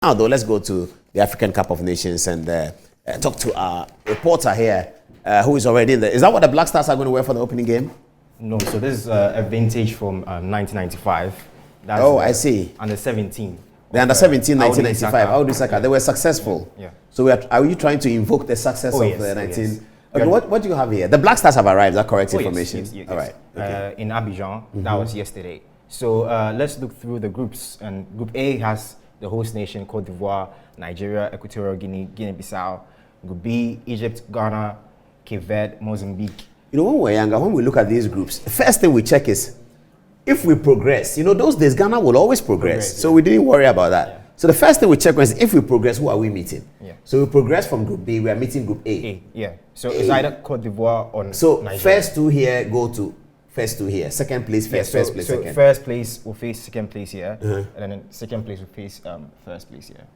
Now, though, let's go to the African Cup of Nations and talk to our reporter here, who is already in there. Is that what the Black Stars are going to wear for the opening game? No, so this is a vintage from 1995. That's I see. Under 17. The under 17, 1995. Adom-Otchere. They were successful. Yeah. So are you trying to invoke the success of the 19? Yes. Okay, what do you have here? The Black Stars have arrived. Is that correct information? Yes. All right. Okay. In Abidjan, that was yesterday. So let's look through the groups. And Group A has the host nation, Cote d'Ivoire, Nigeria, Equatorial Guinea, Guinea-Bissau. Group B, Egypt, Ghana, Cape Verde, Mozambique. You know, when we're younger, when we look at these groups, the first thing we check is if we progress. You know, those days, Ghana will always progress. So we didn't worry about that. Yeah. So the first thing we check is if we progress, who are we meeting? Yeah. So we progress from Group B, we are meeting Group A. Yeah. So it's either Cote d'Ivoire or Nigeria. First two here go to first two here. Second place, first place, second. First place will face second place here, and then second place will face first place here.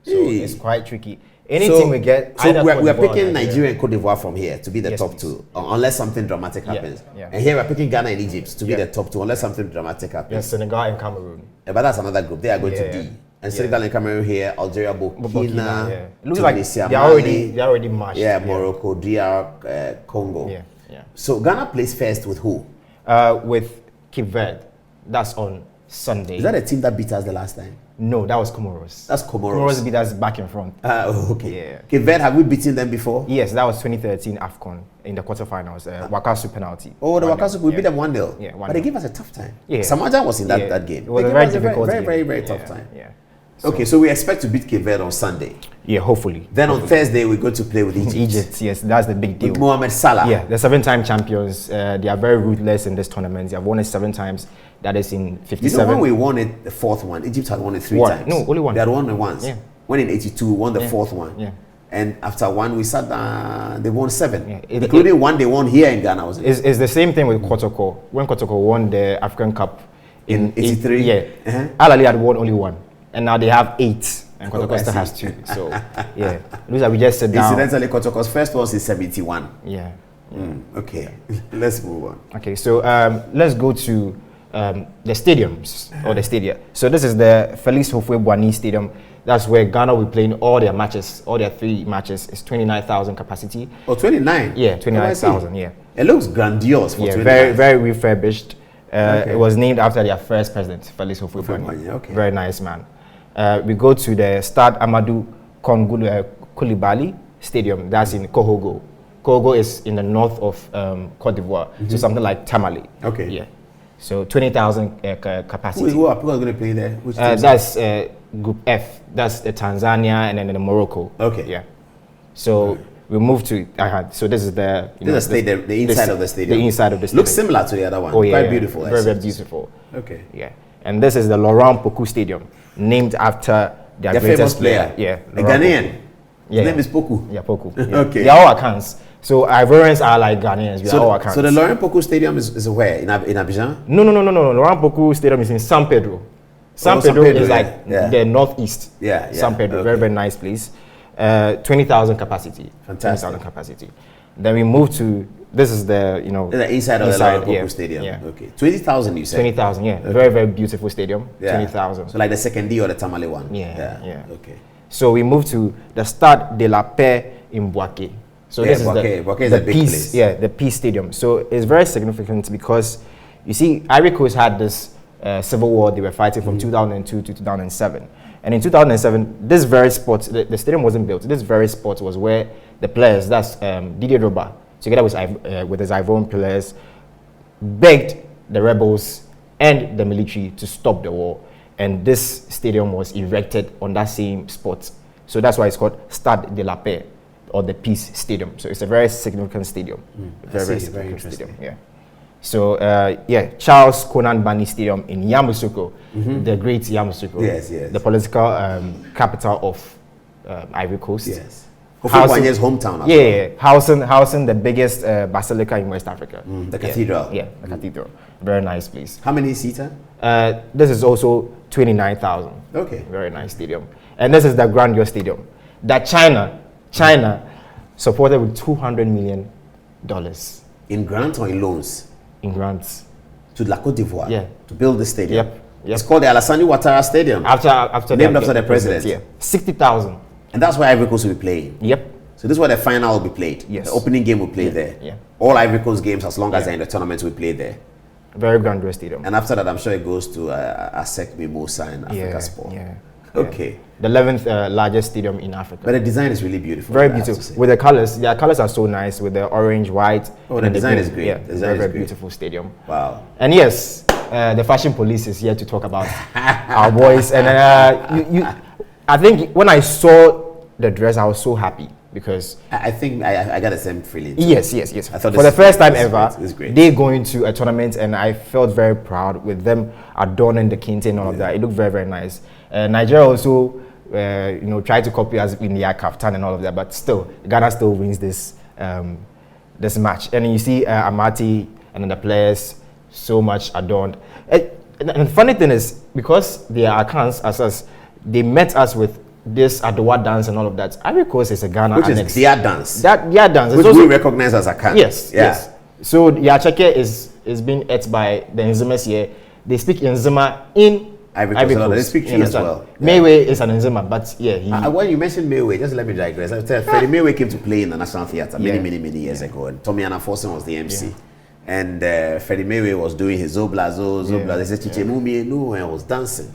So it's quite tricky. Anything we get. So we're picking Nigeria and Cote d'Ivoire from here to be the top two, unless something dramatic happens. Yeah. And here we're picking Ghana and Egypt to be the top two, unless something dramatic happens. Yes, Senegal and Cameroon. But that's another group. They are going to D. And Senegal and Cameroon here, Algeria, Burkina. It looks like they're already matched. Yeah, Morocco, DR, Congo. Yeah. So Ghana plays first with who? With Cape Verde. That's on Sunday. Is that a team that beat us the last time? No, that was Comoros. That's Comoros. Comoros beat us back in front. Okay. Yeah. Cape Verde, have we beaten them before? Yes, that was 2013 AFCON in the quarterfinals. Wakasu penalty. Oh, the Wakasu, we beat them 1-0. Yeah, 1-0. But they gave us a tough time. Yeah. Samaja was in that game. It was a very difficult game. Very tough time. Yeah. Okay, so we expect to beat Cape Verde on Sunday. Yeah, hopefully. Then on Thursday, we're going to play with Egypt. Egypt, yes, that's the big deal. With Mohamed Salah. Yeah, the 7-time champions. They are very ruthless in this tournament. They have won it 7 times. That is in 57. You know when we won it the 4th one, Egypt had won it 3 times. No, only one. They had won it once. Yeah. Won in 82, won the 4th one. Yeah. And after one, we sat down, they won 7. Yeah. Including one they won here in Ghana. It's the same thing with Kotoko. When Kotoko won the African Cup in 83. Al Ahly had won only 1. And now they have 8. And Kotoko still has 2. So, yeah. Looks like we just sit down. Incidentally, Kotoko's first was in 71. Yeah. Okay. Let's move on. Okay, so let's go to the stadiums or the stadia. So this is the Félix Houphouët-Boigny Stadium. That's where Ghana will be playing all their matches, all their 3 matches. It's 29,000 capacity. Oh, 29? Yeah, 29,000, yeah. It looks grandiose for 29. Very refurbished. It was named after their first president, Félix Houphouët-Boigny. Okay. Very nice man. We go to the Stade Amadou Koulibaly Stadium. That's in Kohogo. Kohogo is in the north of Cote d'Ivoire, so something like Tamale. Okay. Yeah. So 20,000 capacity. Who are going to play there? Which that's Group F. That's the Tanzania and then the Morocco. Okay. Yeah. So we move to. So this is the. The inside of the stadium. The inside of the stadium. Looks similar to the other one. Oh yeah. Quite beautiful. Very beautiful. Okay. Yeah. And this is the Laurent Pokou Stadium, named after their greatest player. Yeah. A Ghanaian. Yeah. His name is Pokou. Yeah, Pokou. Yeah. Okay. They are all Akans. So Ivorians are like Ghanaians. We are all Akans. So the Laurent Pokou Stadium is where? In Abidjan? No. Laurent Pokou Stadium is in San Pedro. San Pedro is like the northeast. Yeah. San Pedro, very nice place. 20,000 capacity. Fantastic. 20,000 capacity. Then we move to this is the the inside of the Laurent Pokou Stadium. Yeah. Okay. 20,000 you said. 20,000. Yeah. Okay. Very beautiful stadium. Yeah. 20,000. So like the second D or the Tamale one. Yeah. Okay. So we move to the Stade de la Paix in Bouaké. So this is the big Peace, place. Yeah, the Peace Stadium. So it's very significant because you see, Ivory Coast had this civil war they were fighting from 2002 to 2007. And in 2007, this very spot, the stadium wasn't built. This very spot was where the players, that's Didier Drogba, together with his Ivorian players, begged the rebels and the military to stop the war. And this stadium was erected on that same spot. So that's why it's called Stade de la Paix, or the Peace Stadium. So it's a very significant stadium. Very significant stadium. Yeah. So Charles Konan Bani Stadium in Yamoussoukro, the great Yamoussoukro. Yes. The political capital of Ivory Coast. Yes. Houphouët-Boigny's hometown. Housing the biggest basilica in West Africa. The cathedral. Yeah, the cathedral. Very nice place. How many seater? This is also 29,000. Okay. Very nice stadium. And this is the Grandeur Stadium that China supported with $200 million. In grants or in loans? In grants. To La Côte d'Ivoire? Yeah. To build the stadium? Yep. It's called the Alassane Ouattara Stadium. After named after the president. Yeah, 60,000. And that's where Ivory Coast will be playing. Yep. So this is where the final will be played. Yes. The opening game will play there. Yeah. All Ivory Coast games, as long as they're in the tournament, will play there. Very grandiose stadium. And after that, I'm sure it goes to ASEC Mimosa and Africa Sport. Yeah. Okay. The 11th largest stadium in Africa. But the design is really beautiful. Very beautiful. With the colors, their colors are so nice with the orange, white. Oh, the design is great. Yeah, the design very beautiful stadium. Wow. And yes, the fashion police is here to talk about our boys. And I think when I saw the dress, I was so happy because I think I got the same feeling. Yes. I thought for the first time ever, great. they going to a tournament, and I felt very proud with them adorning the kente and all of that. It looked very, very nice. Nigeria also, tried to copy us in the kaftan and all of that, but still, Ghana still wins this this match. And you see Amati and the players so much adorned. And the funny thing is, because they are Akans as us, they met us with this Adowa dance and all of that. Ivory Coast is a Ghana which annex. is their dance. Their dance. Which we recognize as Akan. Yes. So Adom-Otchere is being ate by the Nzimas here. They speak Nzima in Ivory Coast. They speak Twi as well. Mayway is an Nzima, but yeah. When you mentioned Mayway, just let me digress. Freddie Mayway came to play in the National Theatre many years ago, and Tommy Anaforson was the MC. Yeah. And Freddie Mayway was doing his Zoblazo. They said Chiche Mumie, no, and was dancing.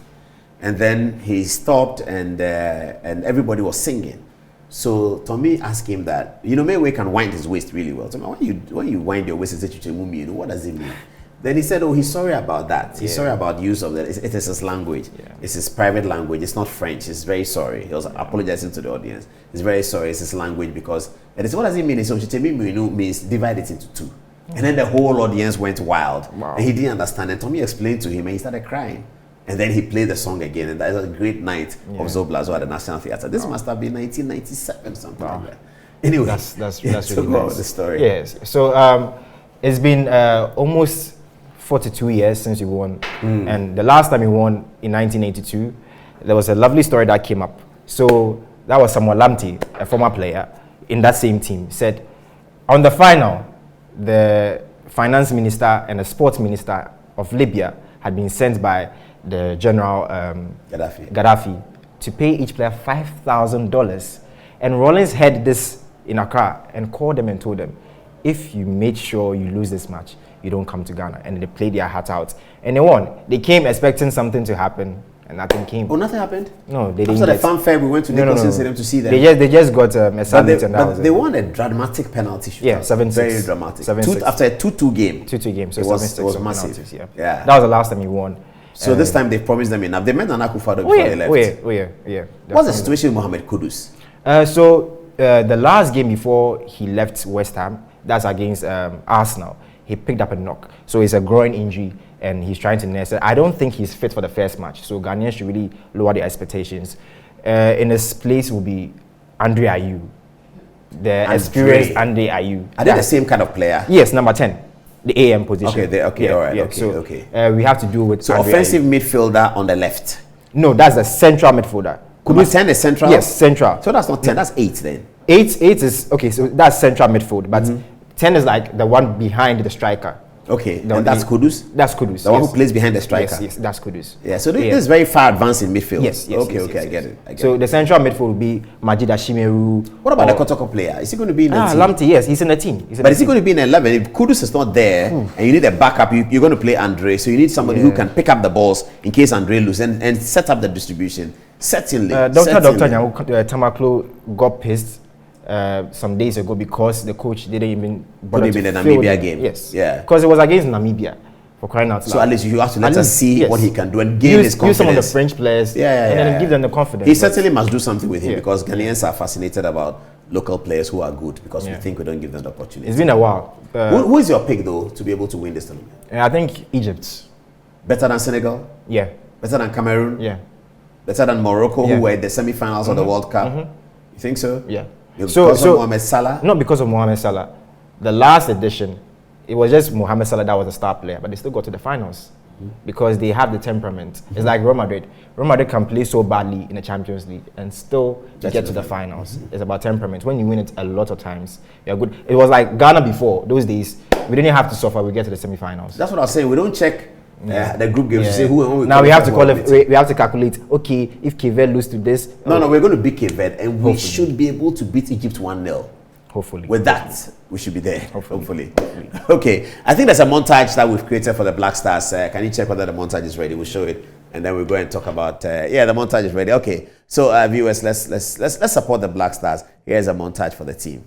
And then he stopped, and everybody was singing. So Tommy asked him that, Mayway can wind his waist really well. So when you wind your waist and say Chiche Mumie, what does it mean? Then he said, he's sorry about that. He's sorry about use of that. It is his language. Yeah. It's his private language. It's not French. He's very sorry. He was apologizing to the audience. He's very sorry. It's his language because it is. What does it mean? So Chiche Mumie means divide it into two. And then the whole audience went wild. Wow. And he didn't understand. And Tommy explained to him, and he started crying. And then he played the song again, and that was a great night of Zoblazo at the National Theatre. This must have been 1997, something like that. Anyway, that's really nice. The story. Yes. So it's been almost 42 years since we won, and the last time we won in 1982, there was a lovely story that came up. So that was Samuel Lamte, a former player in that same team, said on the final, the finance minister and the sports minister of Libya had been sent by the General Gaddafi to pay each player $5,000. And Rollins heard this in Accra and called them and told them, if you make sure you lose this match, you don't come to Ghana. And they played their heart out. And they won. They came expecting something to happen, and nothing came. Oh, nothing happened? No, they didn't. After the fanfare, we went to Nicholson Stadium to see them. They just got a summit, and that was they won a dramatic penalty shootout. Yeah, 7-6. Very dramatic. 7-6. After a 2-2 game. 2-2 game, so it was massive. Penalties, yeah. That was the last time you won. So this time they promised them enough. They met Nana Akufo-Addo before they left. Oh yeah. What's the situation with Mohamed Kudus? The last game before he left West Ham, that's against Arsenal, he picked up a knock. So it's a groin injury, and he's trying to nurse it. I don't think he's fit for the first match, so Ghanaians should really lower their expectations. In his place will be Andre Ayew, the experienced Andre Ayew. Are they the same kind of player? Yes, number 10. The AM position. Okay. We have to do with offensive midfielder on the left. No, that's the central midfielder. Could we 10 is central? Yes, central. So that's not 10, that's 8 then. 8 is okay. So that's central midfield, but 10 is like the one behind the striker. Okay, and that's Kudus? That's Kudus. The one who plays behind the striker? Yes, that's Kudus. Yeah, so this is very far advanced in midfield. Yes. Okay, I get it. So the central midfield will be Majid Ashimeru. What about the Kotoko player? Is he going to be in the team? Lamte, yes, he's in the team. But is he going to be in 11? If Kudus is not there, and you need a backup, you're going to play Andre, so you need somebody who can pick up the balls in case Andre loses and set up the distribution. Certainly. Dr. Tamaklo got pissed some days ago because the coach didn't even put him in the Namibia game. Yes. Yeah. Because it was against Namibia, for crying out loud. So at least you have to let us see what he can do and gain his confidence. Use some of the French players and then give them the confidence. He certainly must do something with him because Ghanaians are fascinated about local players who are good because we think we don't give them the opportunity. It's been a while. Who is your pick though to be able to win this tournament? I think Egypt. Better than Senegal? Yeah. Better than Cameroon? Yeah. Better than Morocco, who were in the semi-finals of the World Cup? You think so? Yeah. Because of Mohamed Salah? Not because of Mohamed Salah. The last edition, it was just Mohamed Salah that was a star player, but they still got to the finals because they have the temperament. It's like Real Madrid. Real Madrid can play so badly in the Champions League and still get to the finals. It's about temperament. When you win it a lot of times, you're good. It was like Ghana before, those days, we didn't have to suffer, we get to the semi-finals. That's what I was saying. We don't check The group games. Say who now we have to call it. We have to calculate. Okay, if Cape Verde lose to this. No, we're going to beat Cape Verde, and we should be able to beat Egypt 1-0. Hopefully. With that, we should be there. Hopefully. Okay. I think there's a montage that we've created for the Black Stars. Can you check whether the montage is ready? We'll show it, and then we'll go and talk about. The montage is ready. Okay. So, viewers, let's support the Black Stars. Here's a montage for the team.